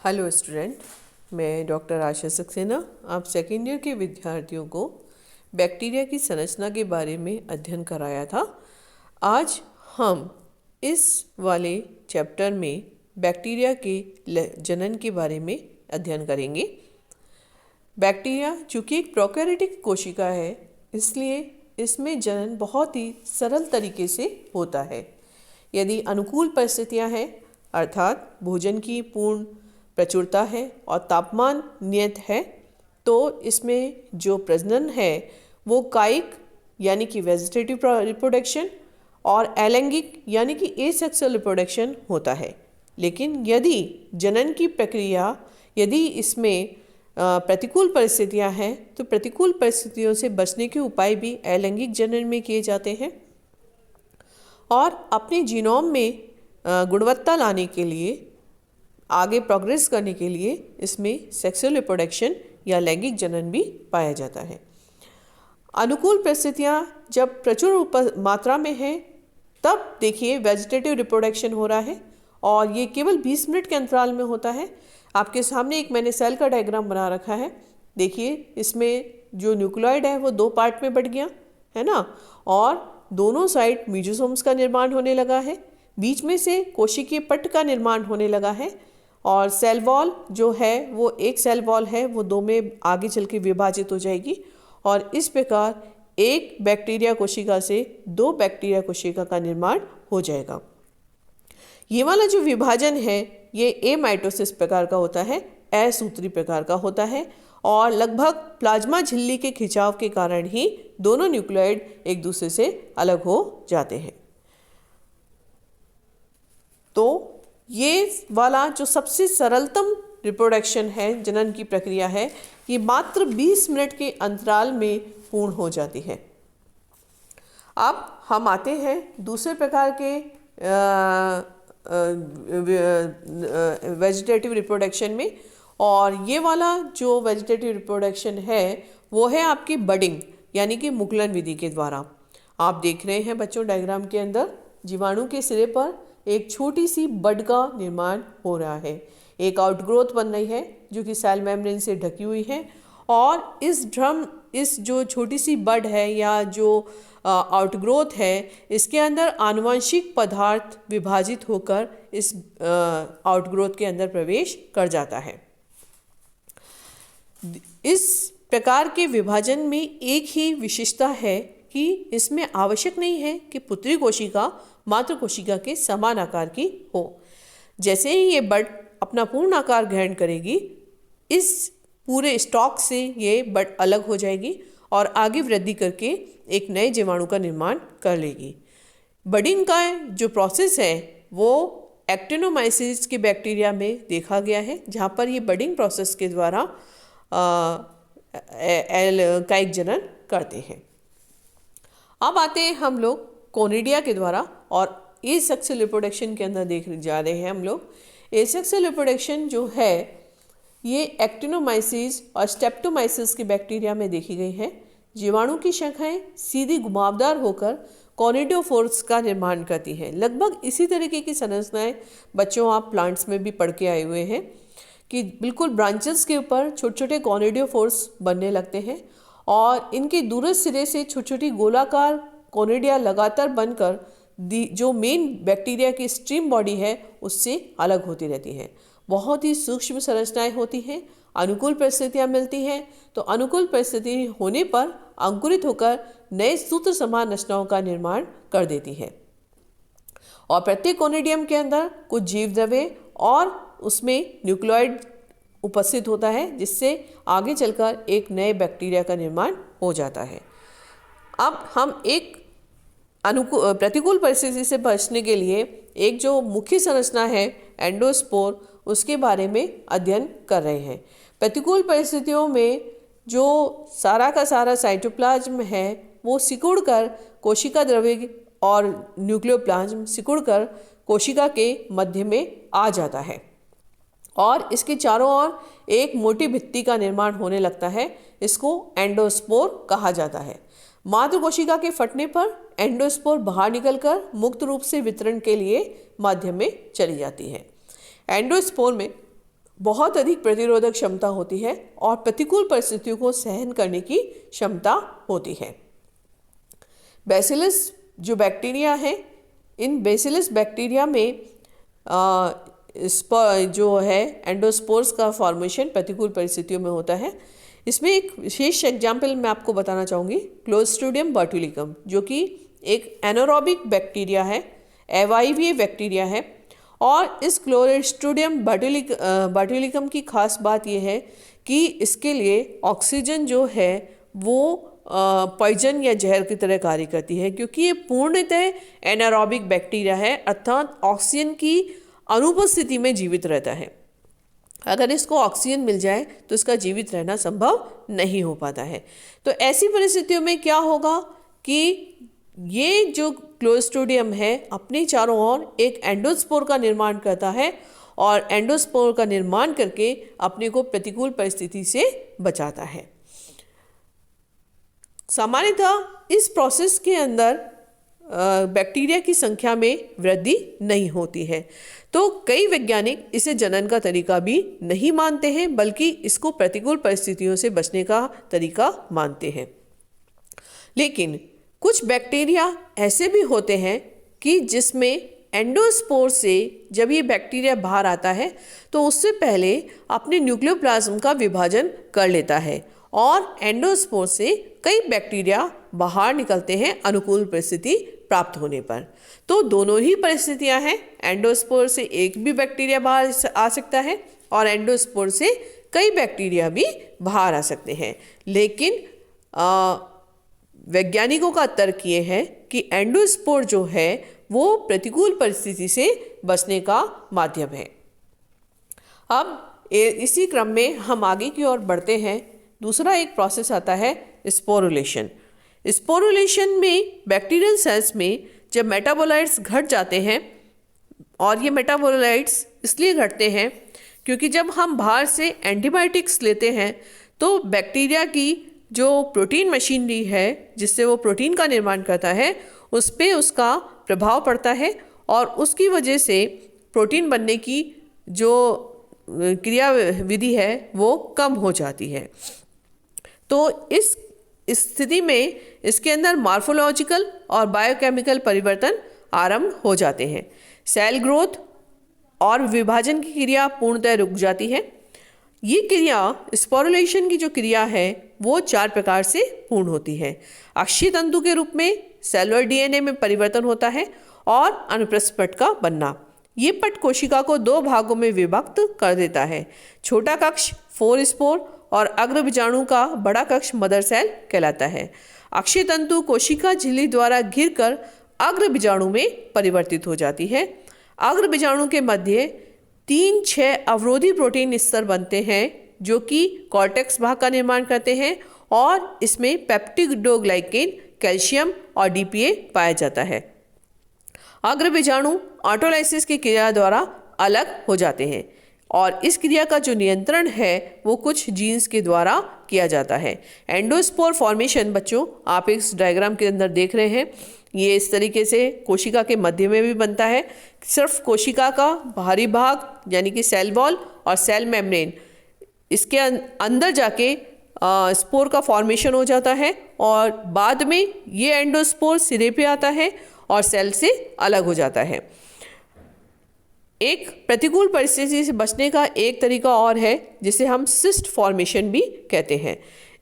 Hello student, मैं doctor आशा सक्सेना आप second year के विद्यार्थियों को बैक्टीरिया की संरचना के बारे में अध्ययन कराया था। आज हम इस वाले चैप्टर में बैक्टीरिया के जनन के बारे में अध्ययन करेंगे। बैक्टीरिया चूँकि एक प्रोकैरियोटिक कोशिका है, इसलिए इसमें जनन बहुत ही सरल तरीके से होता है। यदि अनुकूल परिस्थितियां हैं, अर्थात भोजन की पूर्ण प्रचुरता है और तापमान नियत है, तो इसमें जो प्रजनन है वो कायिक यानी कि वेजिटेटिव रिप्रोडक्शन और अलैंगिक यानी कि एसेक्सुअल रिप्रोडक्शन होता है। लेकिन यदि जनन की प्रक्रिया यदि इसमें प्रतिकूल परिस्थितियां हैं, तो प्रतिकूल परिस्थितियों से बचने के उपाय भी अलैंगिक जनन में किए जाते हैं। और अपने जीनोम में गुणवत्ता लाने के लिए, आगे प्रोग्रेस करने के लिए इसमें सेक्सुअल रिप्रोडक्शन या लैंगिक जनन भी पाया जाता है। अनुकूल परिस्थितियां जब प्रचुर मात्रा में है, तब देखिए वेजिटेटिव रिप्रोडक्शन हो रहा है और ये केवल 20 मिनट के अंतराल में होता है। आपके सामने एक मैंने सेल का डायग्राम बना रखा है। देखिए इसमें जो न्यूक्लियोइड है वो 2 पार्ट में बढ़ गया है ना, और दोनों साइड मीजोसोम्स का निर्माण होने लगा है। बीच में से कोशिकीय पट्ट का निर्माण होने लगा है और सेल वॉल जो है वो एक सेल वॉल है, वो 2 में आगे चल के विभाजित हो जाएगी और इस प्रकार एक बैक्टीरिया कोशिका से 2 बैक्टीरिया कोशिका का निर्माण हो जाएगा। ये वाला जो विभाजन है ये एमाइटोसिस प्रकार का होता है, असूत्री प्रकार का होता है और लगभग प्लाज्मा झिल्ली के खिंचाव के कारण ही दोनों न्यूक्लियोइड एक दूसरे से अलग हो जाते हैं। तो ये वाला जो सबसे सरलतम रिप्रोडक्शन है, जनन की प्रक्रिया है, ये मात्र 20 मिनट के अंतराल में पूर्ण हो जाती है। अब हम आते हैं दूसरे प्रकार के वेजिटेटिव रिप्रोडक्शन में, और ये वाला जो वेजिटेटिव रिप्रोडक्शन है वो है आपकी बडिंग यानी कि मुकुलन विधि के द्वारा। आप देख रहे हैं बच्चों डायग्राम के अंदर जीवाणु के सिरे पर एक छोटी सी बड का निर्माण हो रहा है। एक आउटग्रोथ बन रही है जो कि सेल मेम्ब्रेन से ढकी हुई है और इस जो छोटी सी बड है या जो आउटग्रोथ है, इसके अंदर आनुवंशिक पदार्थ विभाजित होकर इस आउटग्रोथ के अंदर प्रवेश कर जाता है। इस प्रकार के विभाजन में एक ही विशेषता है कि इसमें आवश्यक नहीं है कि पुत्री कोशिका मातृ कोशिका के समान आकार की हो। जैसे ही ये बड अपना पूर्ण आकार ग्रहण करेगी, इस पूरे स्टॉक से ये बड अलग हो जाएगी और आगे वृद्धि करके एक नए जीवाणु का निर्माण कर लेगी। बडिंग का जो प्रोसेस है वो एक्टिनोमाइसिस के बैक्टीरिया में देखा गया है, जहाँ पर ये बडिंग प्रोसेस के द्वारा कायिक जनन करते हैं। अब आते हैं हम लोग कोनिडिया के द्वारा, और एसेक्सुअल रिप्रोडक्शन के अंदर देख जा रहे हैं हम लोग। एसेक्सुअल रिप्रोडक्शन जो है ये एक्टिनोमाइसिस और स्टेप्टोमाइसिस के बैक्टीरिया में देखी गई है। जीवाणु की शाखाएं सीधी घुमावदार होकर कोनिडियोफोर्स का निर्माण करती हैं। लगभग इसी तरीके की संरचनाएं बच्चों आप प्लांट्स में भी पढ़ के आए हुए हैं कि बिल्कुल ब्रांचेस के ऊपर छोटे छोटे कोनिडियोफोर्स बनने लगते हैं और इनके दूरस्थ सिरे से छोटी छोटी गोलाकार कोनिडिया लगातार बनकर जो मेन बैक्टीरिया की स्ट्रीम बॉडी है उससे अलग होती रहती हैं। बहुत ही सूक्ष्म संरचनाएं होती हैं। अनुकूल परिस्थितियां मिलती हैं तो अनुकूल परिस्थिति होने पर अंकुरित होकर नए सूत्र समान रचनाओं का निर्माण कर देती है और प्रत्येक कोनिडियम के अंदर कुछ जीव द्रव्य और उसमें न्यूक्लियोइड उपस्थित होता है, जिससे आगे चलकर एक नए बैक्टीरिया का निर्माण हो जाता है। अब हम एक प्रतिकूल परिस्थिति से बचने के लिए एक जो मुख्य संरचना है एंडोस्पोर, उसके बारे में अध्ययन कर रहे हैं। प्रतिकूल परिस्थितियों में जो सारा का सारा साइटोप्लाज्म है वो सिकुड़कर कोशिका द्रव्य और न्यूक्लियोप्लाज्म सिकुड़कर कोशिका के मध्य में आ जाता है और इसके चारों ओर एक मोटी भित्ति का निर्माण होने लगता है। इसको एंडोस्पोर कहा जाता है। मातृ कोशिका के फटने पर एंडोस्पोर बाहर निकलकर मुक्त रूप से वितरण के लिए माध्यम में चली जाती है। एंडोस्पोर में बहुत अधिक प्रतिरोधक क्षमता होती है और प्रतिकूल परिस्थितियों को सहन करने की क्षमता होती है। बैसिलस जो बैक्टीरिया है, इन बैसिलस बैक्टीरिया में जो है एंडोस्पोर्स का फॉर्मेशन प्रतिकूल परिस्थितियों में होता है। इसमें एक विशेष एग्जाम्पल मैं आपको बताना चाहूँगी, क्लोस्ट्रीडियम बोटुलिकम, जो कि एक एनारोबिक बैक्टीरिया है, एवाइविए बैक्टीरिया है। और इस क्लोस्ट्रीडियम बोटुलिकम की खास बात यह है कि इसके लिए ऑक्सीजन जो है वो पॉइजन या जहर की तरह कार्य करती है, क्योंकि ये पूर्णतः एनारोबिक बैक्टीरिया है, अर्थात ऑक्सीजन की अनुपस्थिति में जीवित रहता है। अगर इसको ऑक्सीजन मिल जाए तो इसका जीवित रहना संभव नहीं हो पाता है। तो ऐसी परिस्थितियों में क्या होगा कि ये जो क्लोस्ट्रीडियम है अपने चारों ओर एक एंडोस्पोर का निर्माण करता है और एंडोस्पोर का निर्माण करके अपने को प्रतिकूल परिस्थिति से बचाता है। सामान्यतः इस प्रोसेस के अंदर बैक्टीरिया की संख्या में वृद्धि नहीं होती है, तो कई वैज्ञानिक इसे जनन का तरीका भी नहीं मानते हैं, बल्कि इसको प्रतिकूल परिस्थितियों से बचने का तरीका मानते हैं। लेकिन कुछ बैक्टीरिया ऐसे भी होते हैं कि जिसमें एंडोस्पोर से जब ये बैक्टीरिया बाहर आता है तो उससे पहले अपने न्यूक्लियोप्लाज्म का विभाजन कर लेता है और एंडोस्पोर से कई बैक्टीरिया बाहर निकलते हैं अनुकूल परिस्थिति प्राप्त होने पर। तो दोनों ही परिस्थितियां हैं, एंडोस्पोर से एक भी बैक्टीरिया बाहर आ सकता है और एंडोस्पोर से कई बैक्टीरिया भी बाहर आ सकते हैं। लेकिन वैज्ञानिकों का तर्क ये है कि एंडोस्पोर जो है वो प्रतिकूल परिस्थिति से बचने का माध्यम है। अब इसी क्रम में हम आगे की ओर बढ़ते हैं। दूसरा एक प्रोसेस आता है स्पोरुलेशन। स्पोरुलेशन में बैक्टीरियल सेल्स में जब मेटाबोलाइट्स घट जाते हैं, और ये मेटाबोलाइट्स इसलिए घटते हैं क्योंकि जब हम बाहर से एंटीबायोटिक्स लेते हैं तो बैक्टीरिया की जो प्रोटीन मशीनरी है जिससे वो प्रोटीन का निर्माण करता है उस पर उसका प्रभाव पड़ता है और उसकी वजह से प्रोटीन बनने की जो क्रिया विधि है वो कम हो जाती है। तो इस स्थिति में इसके अंदर मॉर्फोलॉजिकल और बायोकेमिकल परिवर्तन आरंभ हो जाते हैं। सेल ग्रोथ और विभाजन की क्रिया पूर्णतः रुक जाती है। ये क्रिया स्पोरुलेशन की जो क्रिया है वो 4 प्रकार से पूर्ण होती है। अक्षीय तंतु के रूप में सेलुलर डीएनए में परिवर्तन होता है और अनुप्रस्थ पट का बनना। ये पट कोशिका को 2 भागों में विभक्त कर देता है। छोटा कक्ष 4 स्पोर और अग्र बीजाणु का बड़ा कक्ष मदर सेल कहलाता है। अक्षीय तंतु कोशिका झिल्ली द्वारा घिरकर अग्र बीजाणु में परिवर्तित हो जाती है। अग्र बीजाणु के मध्य 3-6 अवरोधी प्रोटीन स्तर बनते हैं जो कि कॉर्टेक्स भाग का निर्माण करते हैं और इसमें पेप्टिडोग्लाइकेन, कैल्शियम और डीपीए पाया जाता है। अग्र बीजाणु ऑटोलाइसिस की क्रिया द्वारा अलग हो जाते हैं और इस क्रिया का जो नियंत्रण है वो कुछ जीन्स के द्वारा किया जाता है। एंडोस्पोर फॉर्मेशन बच्चों आप इस डायग्राम के अंदर देख रहे हैं, ये इस तरीके से कोशिका के मध्य में भी बनता है। सिर्फ कोशिका का बाहरी भाग यानी कि सेल वॉल और सेल मेम्ब्रेन इसके अंदर जाके स्पोर का फॉर्मेशन हो जाता है और बाद में ये एंडोस्पोर सिरे पे आता है और सेल से अलग हो जाता है। एक प्रतिकूल परिस्थिति से बचने का एक तरीका और है जिसे हम सिस्ट फॉर्मेशन भी कहते हैं।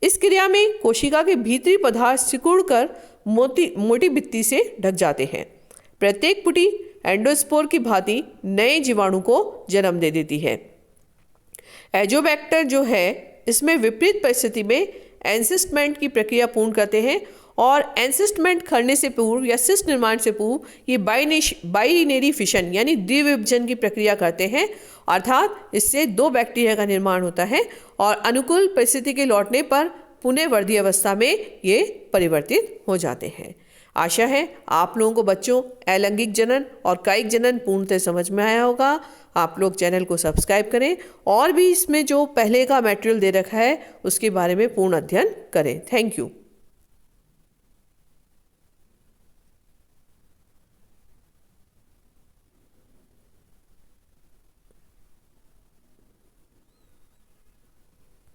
इस क्रिया में कोशिका के भीतरी पदार्थ सिकुड़कर मोटी भित्ति से ढक जाते हैं। प्रत्येक पुटी एंडोस्पोर की भांति नए जीवाणु को जन्म दे देती है। एजोबैक्टर जो है इसमें विपरीत परिस्थिति में एंसिस्टमेंट की प्रक्रिया पूर्ण करते हैं और एंसिस्टमेंट करने से पूर्व या सिस्ट निर्माण से पूर्व ये बाइलिनेरी फिशन यानी द्विविभाजन की प्रक्रिया करते हैं, अर्थात इससे 2 बैक्टीरिया का निर्माण होता है और अनुकूल परिस्थिति के लौटने पर पुनः वर्धी अवस्था में ये परिवर्तित हो जाते हैं। आशा है आप लोगों को बच्चों अलैंगिक जनन और कायिक जनन पूर्णतः समझ में आया होगा। आप लोग चैनल को सब्सक्राइब करें और भी इसमें जो पहले का मटेरियल दे रखा है उसके बारे में पूर्ण अध्ययन करें। Thank you.